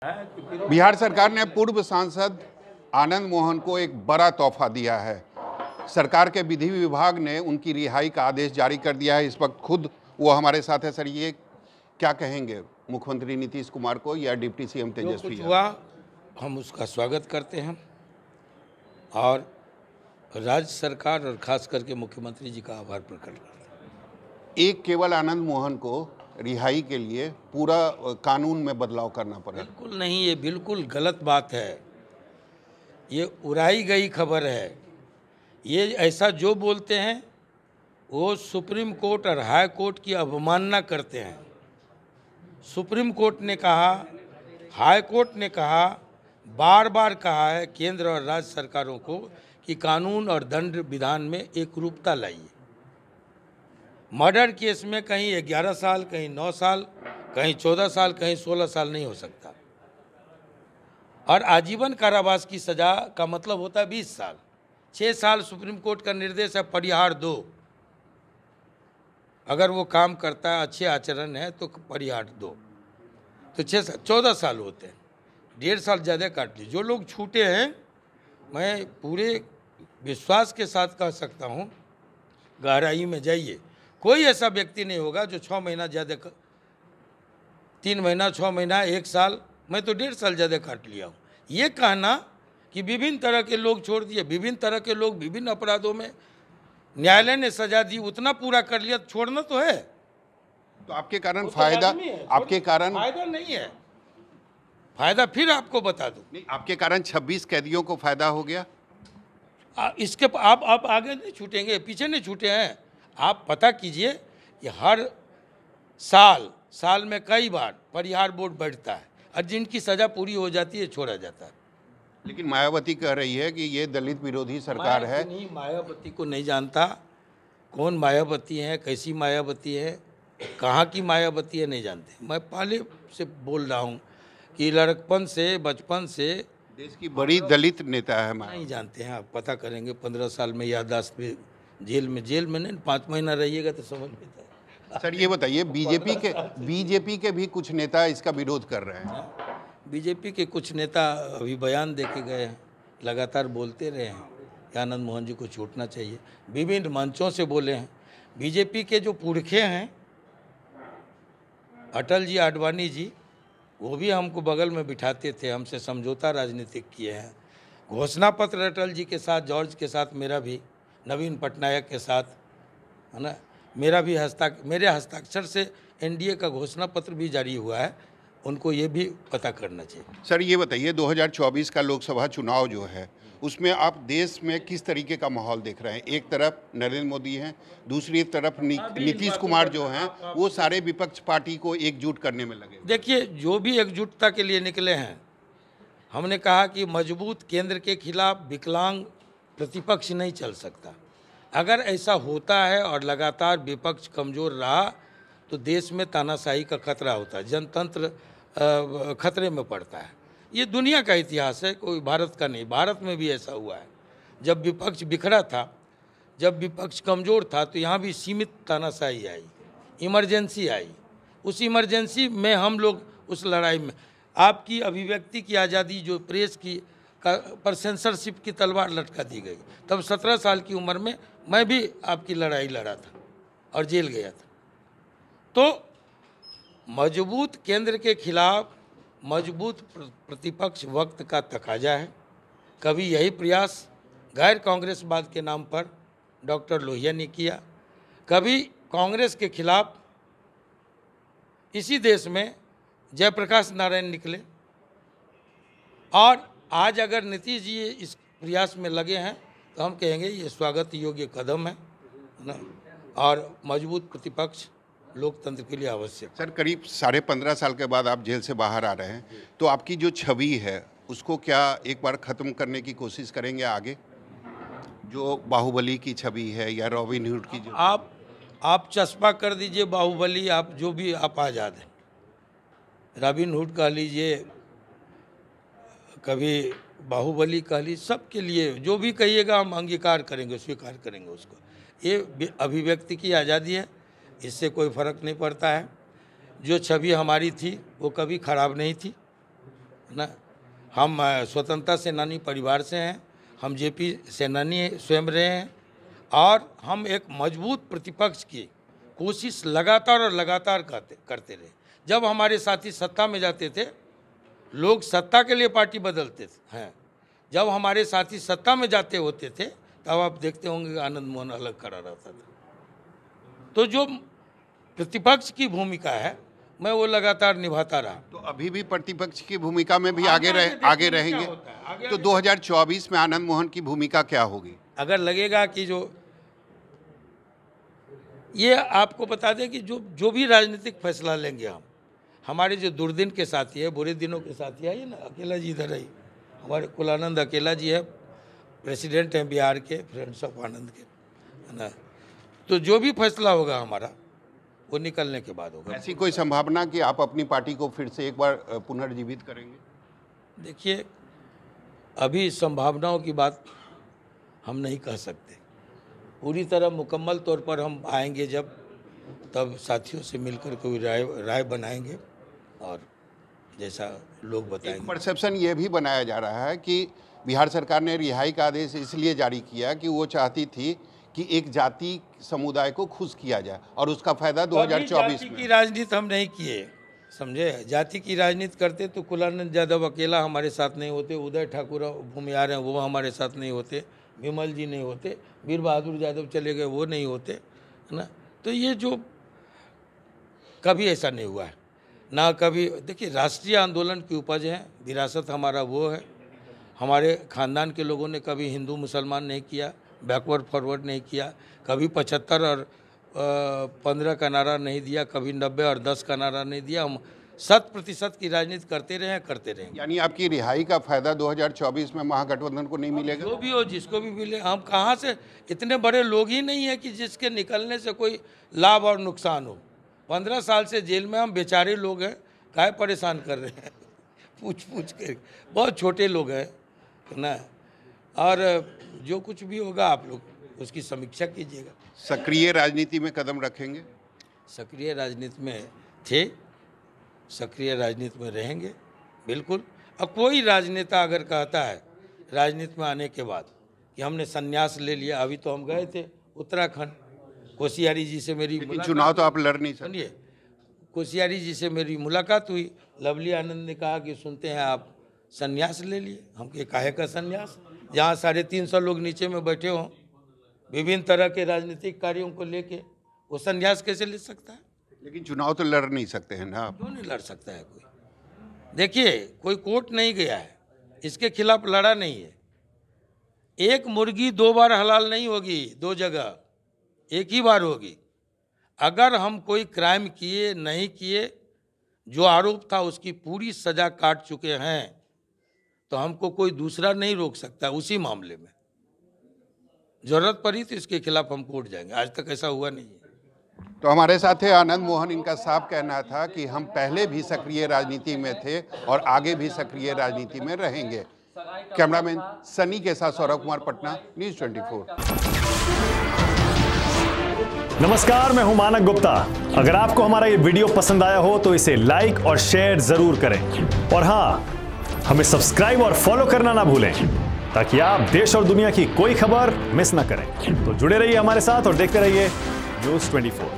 बिहार सरकार ने पूर्व सांसद आनंद मोहन को एक बड़ा तोहफा दिया है। सरकार के विधि विभाग ने उनकी रिहाई का आदेश जारी कर दिया है। इस वक्त खुद वो हमारे साथ है। सर, ये क्या कहेंगे मुख्यमंत्री नीतीश कुमार को या डिप्टी सीएम तेजस्वी? हुआ हम उसका स्वागत करते हैं और राज्य सरकार और खास करके मुख्यमंत्री जी का आभार प्रकट करते हैं। एक केवल आनंद मोहन को रिहाई के लिए पूरा कानून में बदलाव करना पड़ा? बिल्कुल नहीं, ये बिल्कुल गलत बात है। ये उड़ाई गई खबर है। ये ऐसा जो बोलते हैं वो सुप्रीम कोर्ट और हाई कोर्ट की अवमानना करते हैं। सुप्रीम कोर्ट ने कहा, हाई कोर्ट ने कहा, बार बार कहा है केंद्र और राज्य सरकारों को कि कानून और दंड विधान में एकरूपता लाइए। मर्डर केस में कहीं 11 साल, कहीं 9 साल, कहीं 14 साल, कहीं 16 साल नहीं हो सकता और आजीवन कारावास की सज़ा का मतलब होता है 20 साल। 6 साल सुप्रीम कोर्ट का निर्देश है परिहार दो। अगर वो काम करता है, अच्छे आचरण है तो परिहार दो, तो 14 साल होते हैं। 1.5 साल ज़्यादा काट लीजिए। जो लोग छूटे हैं, मैं पूरे विश्वास के साथ कह सकता हूँ, गहराई में जाइए, कोई ऐसा व्यक्ति नहीं होगा जो 6 महीना ज़्यादा, 3 महीना, 6 महीना, 1 साल, मैं तो 1.5 साल ज़्यादा काट लिया हूँ। ये कहना कि विभिन्न तरह के लोग छोड़ दिए, विभिन्न तरह के लोग विभिन्न अपराधों में न्यायालय ने सजा दी, उतना पूरा कर लिया, छोड़ना तो है। तो आपके कारण फायदा, आपके कारण फायदा नहीं है। फायदा फिर आपको बता दूं, आपके कारण 26 कैदियों को फायदा हो गया। इसके आप आगे नहीं छूटेंगे, पीछे नहीं छूटे हैं। आप पता कीजिए कि हर साल में कई बार परिहार बोर्ड बैठता है और जिनकी सज़ा पूरी हो जाती है छोड़ा जाता है। लेकिन मायावती कह रही है कि ये दलित विरोधी सरकार है। नहीं, मायावती को नहीं जानता। कौन मायावती है, कैसी मायावती है, कहाँ की मायावती है, नहीं जानते। मैं पहले से बोल रहा हूँ कि लड़कपन से, बचपन से देश की बड़ी दलित नेता है। नहीं जानते हैं। आप पता करेंगे। 15 साल में याददाश्त में जेल में नहीं, 5 महीना रहिएगा तो समझ में आता है। सर, ये बताइए, बीजेपी के भी कुछ नेता इसका विरोध कर रहे हैं। बीजेपी के कुछ नेता अभी बयान दे के गए हैं, लगातार बोलते रहे हैं कि आनंद मोहन जी को छूटना चाहिए। विभिन्न मंचों से बोले हैं। बीजेपी के जो पुरखे हैं, अटल जी, आडवाणी जी, वो भी हमको बगल में बिठाते थे, हमसे समझौता राजनीतिक किए हैं। घोषणा पत्र अटल जी के साथ, जॉर्ज के साथ, मेरा भी, नवीन पटनायक के साथ, है ना, मेरा भी मेरे हस्ताक्षर से एनडीए का घोषणा पत्र भी जारी हुआ है। उनको ये भी पता करना चाहिए। सर, ये बताइए, 2024 का लोकसभा चुनाव जो है, उसमें आप देश में किस तरीके का माहौल देख रहे हैं? एक तरफ नरेंद्र मोदी हैं, दूसरी तरफ नीतीश कुमार जो हैं, वो सारे विपक्ष पार्टी को एकजुट करने में लगे। देखिए, जो भी एकजुटता के लिए निकले हैं, हमने कहा कि मजबूत केंद्र के खिलाफ विकलांग प्रतिपक्ष नहीं चल सकता। अगर ऐसा होता है और लगातार विपक्ष कमज़ोर रहा तो देश में तानाशाही का खतरा होता है, जनतंत्र खतरे में पड़ता है। ये दुनिया का इतिहास है, कोई भारत का नहीं। भारत में भी ऐसा हुआ है। जब विपक्ष बिखरा था, जब विपक्ष कमज़ोर था, तो यहाँ भी सीमित तानाशाही आई, इमरजेंसी आई। उस इमरजेंसी में हम लोग उस लड़ाई में, आपकी अभिव्यक्ति की आज़ादी, जो प्रेस की पर सेंसरशिप की तलवार लटका दी गई, तब 17 साल की उम्र में मैं भी आपकी लड़ाई लड़ा था और जेल गया था। तो मजबूत केंद्र के खिलाफ मजबूत प्रतिपक्ष वक्त का तकाजा है। कभी यही प्रयास गैर कांग्रेसवाद के नाम पर डॉक्टर लोहिया ने किया, कभी कांग्रेस के खिलाफ इसी देश में जयप्रकाश नारायण निकले, और आज अगर नीतीश जी इस प्रयास में लगे हैं तो हम कहेंगे ये स्वागत योग्य कदम है ना, और मजबूत प्रतिपक्ष लोकतंत्र के लिए आवश्यक। सर, करीब 15.5 साल के बाद आप जेल से बाहर आ रहे हैं, तो आपकी जो छवि है उसको क्या एक बार ख़त्म करने की कोशिश करेंगे आगे? जो बाहुबली की छवि है या रॉबिन हुड की, जो आप चस्पा कर दीजिए बाहुबली, आप जो भी, आप आज़ाद हैं। रॉबिन हुड कह लीजिए, कभी बाहुबली कह लीजिए, सबके लिए जो भी कहिएगा हम अंगीकार करेंगे, स्वीकार करेंगे उसको। ये अभिव्यक्ति की आज़ादी है, इससे कोई फ़र्क नहीं पड़ता है। जो छवि हमारी थी वो कभी ख़राब नहीं थी, ना। हम स्वतंत्रता सेनानी परिवार से हैं, हम जेपी सेनानी स्वयं रहे हैं और हम एक मजबूत प्रतिपक्ष की कोशिश लगातार और लगातार करते रहे। जब हमारे साथी सत्ता में जाते थे, लोग सत्ता के लिए पार्टी बदलते हैं। जब हमारे साथी सत्ता में जाते होते थे तब आप देखते होंगे कि आनंद मोहन अलग खड़ा रहता था। तो जो प्रतिपक्ष की भूमिका है मैं वो लगातार निभाता रहा। तो अभी भी प्रतिपक्ष की भूमिका में भी आगे रहेंगे। तो 2024 में आनंद मोहन की भूमिका क्या होगी? अगर लगेगा कि जो ये आपको बता दें कि जो भी राजनीतिक फैसला लेंगे हम, हमारे जो दुर्दिन के साथी है, बुरे दिनों के साथी है, ये ना अकेला जी इधर है, हमारे कुलानंद अकेला जी है, प्रेसिडेंट हैं बिहार के, फ्रेंड्स ऑफ आनंद के, है ना। तो जो भी फैसला होगा हमारा वो निकलने के बाद होगा। ऐसी कोई संभावना कि आप अपनी पार्टी को फिर से एक बार पुनर्जीवित करेंगे? देखिए, अभी संभावनाओं की बात हम नहीं कह सकते। पूरी तरह मुकम्मल तौर पर हम आएंगे जब, तब साथियों से मिलकर कोई राय बनाएंगे और जैसा लोग बताएंगे। परसेप्शन ये भी बनाया जा रहा है कि बिहार सरकार ने रिहाई का आदेश इसलिए जारी किया कि वो चाहती थी कि एक जाति समुदाय को खुश किया जाए और उसका फायदा 2024 में। जाति की राजनीति हम नहीं किए, समझे। जाति की राजनीति करते तो कुलानंद यादव अकेला हमारे साथ नहीं होते, उदय ठाकुर भूमिहार हैं वो हमारे साथ नहीं होते, विमल जी नहीं होते, वीर बहादुर यादव चले गए वो नहीं होते, है ना। तो ये जो कभी ऐसा नहीं हुआ है ना कभी। देखिए, राष्ट्रीय आंदोलन की उपज है, विरासत हमारा वो है। हमारे ख़ानदान के लोगों ने कभी हिंदू मुसलमान नहीं किया, बैकवर्ड फॉरवर्ड नहीं किया, कभी 75 और 15 का नारा नहीं दिया, कभी 90 और 10 का नारा नहीं दिया। हम 100% की राजनीति करते रहेंगे। यानी आपकी रिहाई का फायदा 2024 में महागठबंधन को नहीं मिलेगा? जो भी हो, जिसको भी मिले। हम कहाँ से, इतने बड़े लोग ही नहीं है कि जिसके निकलने से कोई लाभ और नुकसान हो। 15 साल से जेल में हम बेचारे लोग हैं, काहे परेशान कर रहे हैं पूछ के। बहुत छोटे लोग हैं ना। और जो कुछ भी होगा आप लोग उसकी समीक्षा कीजिएगा। सक्रिय राजनीति में कदम रखेंगे? सक्रिय राजनीति में थे, सक्रिय राजनीति में रहेंगे, बिल्कुल। अब कोई राजनेता अगर कहता है राजनीति में आने के बाद कि हमने संन्यास ले लिया, अभी तो हम गए थे उत्तराखंड, कोश्यारी जी से मेरी चुनाव तो आप लड़ नहीं सकते। सुनिए, कोश्यारी जी से मेरी मुलाकात हुई, लवली आनंद ने कहा कि सुनते हैं आप संन्यास ले लिए। हम के काहे का संन्यास, जहाँ 350 लोग नीचे में बैठे हों विभिन्न तरह के राजनीतिक कार्यों को लेके, वो संन्यास कैसे ले सकता है? लेकिन चुनाव तो लड़ नहीं सकते हैं ना आप। क्यों नहीं लड़ सकता है कोई? देखिए, कोई कोर्ट नहीं गया है, इसके खिलाफ लड़ा नहीं है। एक मुर्गी 2 बार हलाल नहीं होगी, 2 जगह, एक ही बार होगी। अगर हम कोई क्राइम किए नहीं किए, जो आरोप था उसकी पूरी सजा काट चुके हैं, तो हमको कोई दूसरा नहीं रोक सकता। उसी मामले में जरूरत पड़ी तो इसके खिलाफ हम कोर्ट जाएंगे। आज तक ऐसा हुआ नहीं है। तो हमारे साथ है आनंद मोहन। इनका साफ कहना था कि हम पहले भी सक्रिय राजनीति में थे और आगे भी सक्रिय राजनीति में रहेंगे। कैमरामैन सनी के साथ सौरभ कुमार, पटना, न्यूज़ 24। नमस्कार, मैं हूं मानक गुप्ता। अगर आपको हमारा ये वीडियो पसंद आया हो तो इसे लाइक और शेयर जरूर करें और हाँ, हमें सब्सक्राइब और फॉलो करना ना भूलें ताकि आप देश और दुनिया की कोई खबर मिस ना करें। तो जुड़े रहिए हमारे साथ और देखते रहिए न्यूज़ 24।